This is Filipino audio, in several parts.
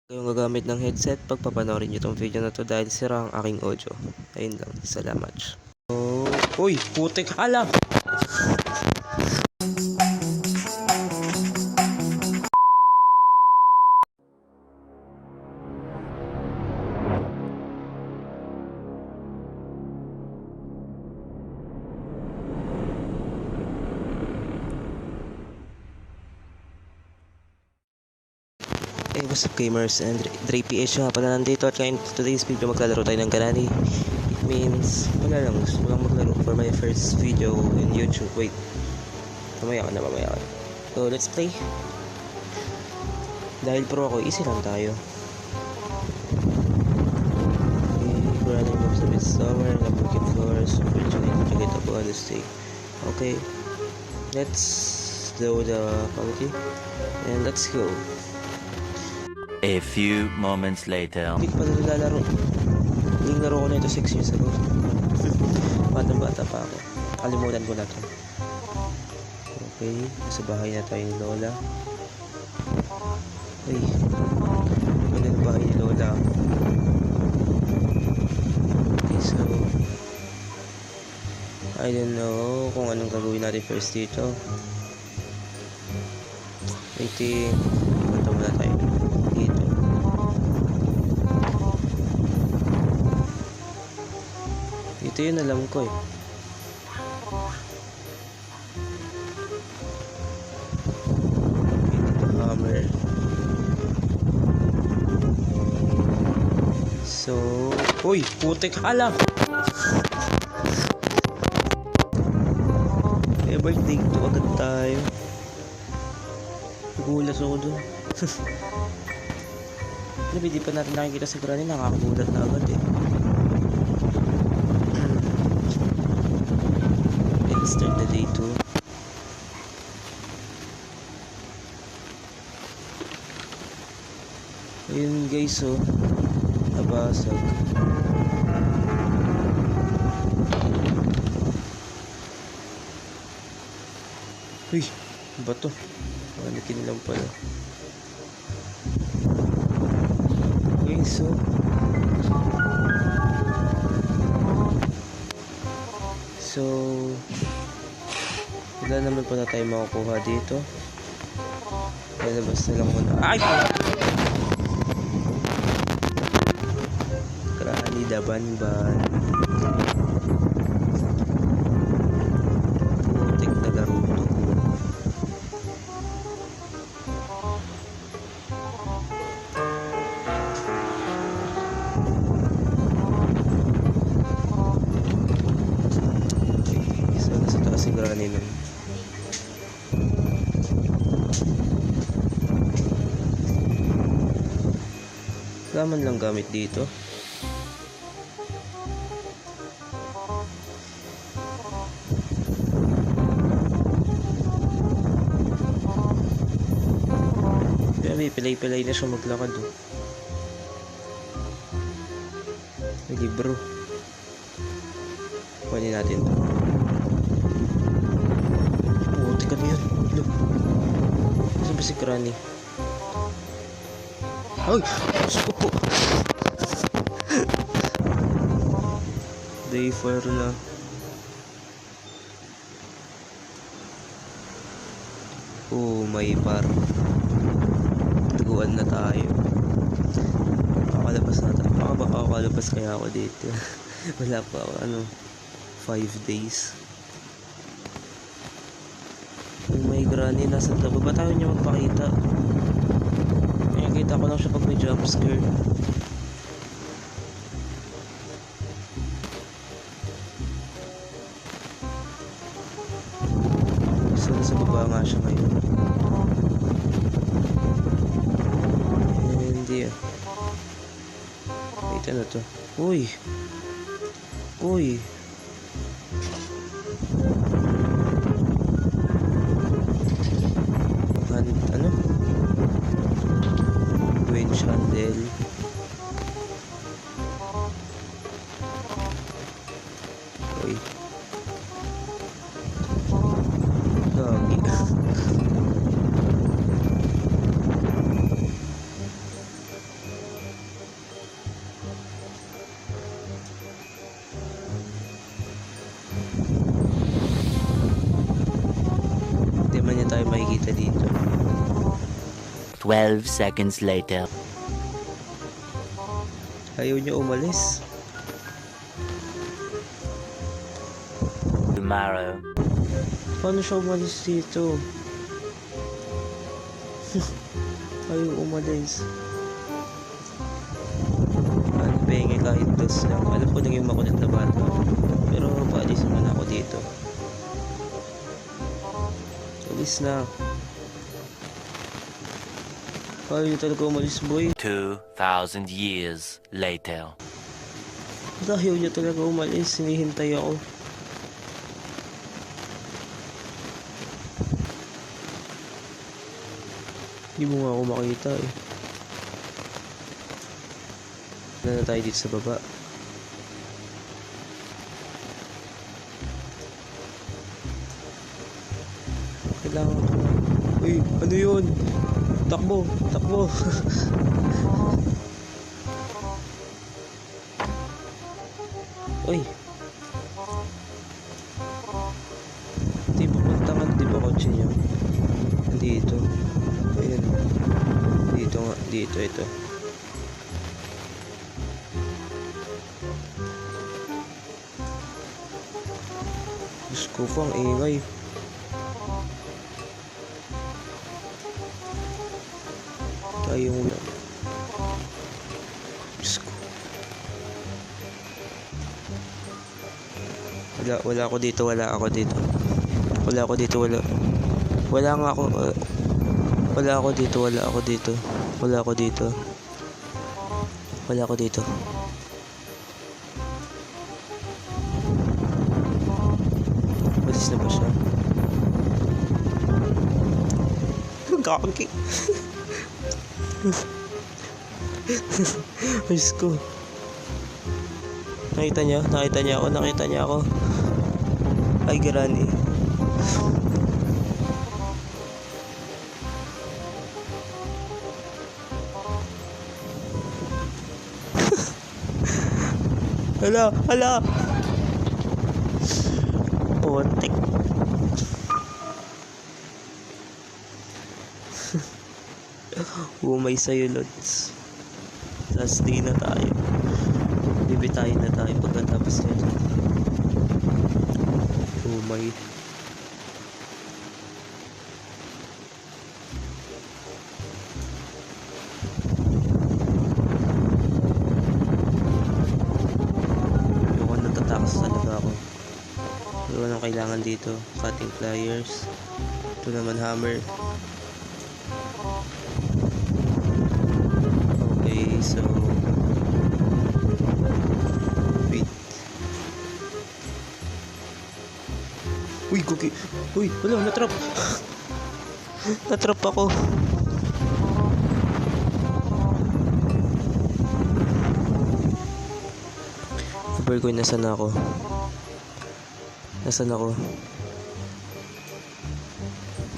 Kayong gagamit ng headset pag papanoorin nyo itong video na to dahil sira ang aking audio. Ayun lang, salamat. Uy, putik hala! Hey, what's up gamers, and Dre PH nga pala nandito at ngayon today's video maglalaro tayo ng Ganani. It means, wala lang, gusto ko lang maglaro for my first video in YouTube. Wait, mamaya ka. So let's play. Dahil pro ako, easy lang tayo. Okay, Ganani moves a bit slower, napakit floors, forgettable on the stake. Okay, let's do the quality and let's go. A few moments later. Hindi ko pa nilalaro. Yung laro ko na ito 6 years ago. Bata pa ako. Kalimutan ko na to. Okay, nasa bahay na tayo ni Lola. Uy, wala na bahay ni Lola. Okay, so I don't know kung anong gagawin natin first dito. Waiting. Punta muna tayo dito. Ito yun alam ko eh. Ito hammer. So, uy, putik hala. Eh, birthday to agad tayo. Gulas ako dun. Hindi pa natin nakikita sa Granny, nakakagulat na agad eh. Let's start the day 2. Ayun guys, oh, nabasag. Uy, bato. Manikin lang pala. Okay, so wala naman pala tayo makukuha dito. Lalabas na lang muna. Ay! Krani daban-ban. Putik na laro to. Si Granny nun. Laman lang gamit dito. Kaya may pilay-pilay na siya maglakad oh. May libro. Kunin natin ito. Teka na yun. Look. Saan ba si Granny? Ay! Suko! Day 4 na. Oh my par. Taguan na tayo. Kakalabas na tayo. Baka kakalabas kaya ako dito. Wala pa ako, 5 days. May Granny nasa taba. Ba't tayo niya magpakita? Nakikita ko lang siya pag may jump scare. So nasa baba nga siya ngayon. Hindi ah. Ito na to. Uy! Uy! Ano? Gwen Chandel. Uy. Gagi. makikita dito. 12 seconds later. Ayaw niya umalis. Tomorrow. Paano siya umalis dito? Ayaw umalis. Ano pengi kahit dos lang. Alam ko naging makulit na bata. Pero paalis naman ako dito. Alis na. Ayaw talaga umalis, boy. 2,000 years later. Ayaw niya talaga umalis. Hinihintay ako. Hindi mo nga ako makita eh. Wala na tayo dito sa baba. Kailangan ko na. Uy, ano yun? Takbo, takbo. Uy. Di ba puntangan, di ba kotse niya? Dito. Ayan. Dito nga, dito, ito. Diyos ko po, ang ingay. Tayo muna. Diyos ko. Wala ako dito, wala ako dito. Wala ako dito, wala. Wala nga ako. Wala ako dito, wala ako dito. Wala ako dito. Wala ako dito. Walis na ba siya? Kaki. Ayos ko. Nakita niya ako. Ay, garani. Hala. Putik. Umay sa'yo, Lods. Tapos di na tayo. Bibitayin na tayo pagkatapos nito. Umay. Natakas talaga ako. Wala nang kailangan dito. Cutting pliers. Ito naman hammer. Okay, so wait. Uy, cookie. Uy, wala, natrap. Natrap ako. Burgoy, nasan ako?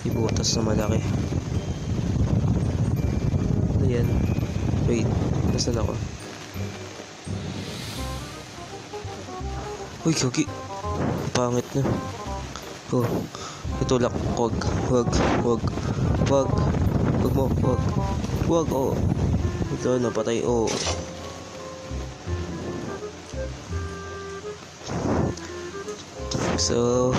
Ibutas na malaki. Ayan. Wait, nasan ako? Uy, kaki. Pangit na. Oh, itulak. Wag mo. Wag, oh. Ito, napatay, oh. So,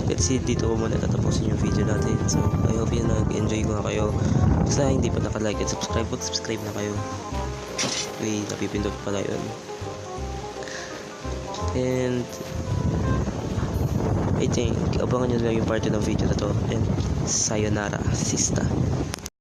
let's see, dito ko muna tatapusin yung video natin. So, I hope yun nag-enjoy nga kayo. Basta hindi pa naka-like at subscribe, mag-subscribe na kayo. Okay, napipindot pala yun. And I think abangan nyo lang yung part ng video na to. And sayonara, sista.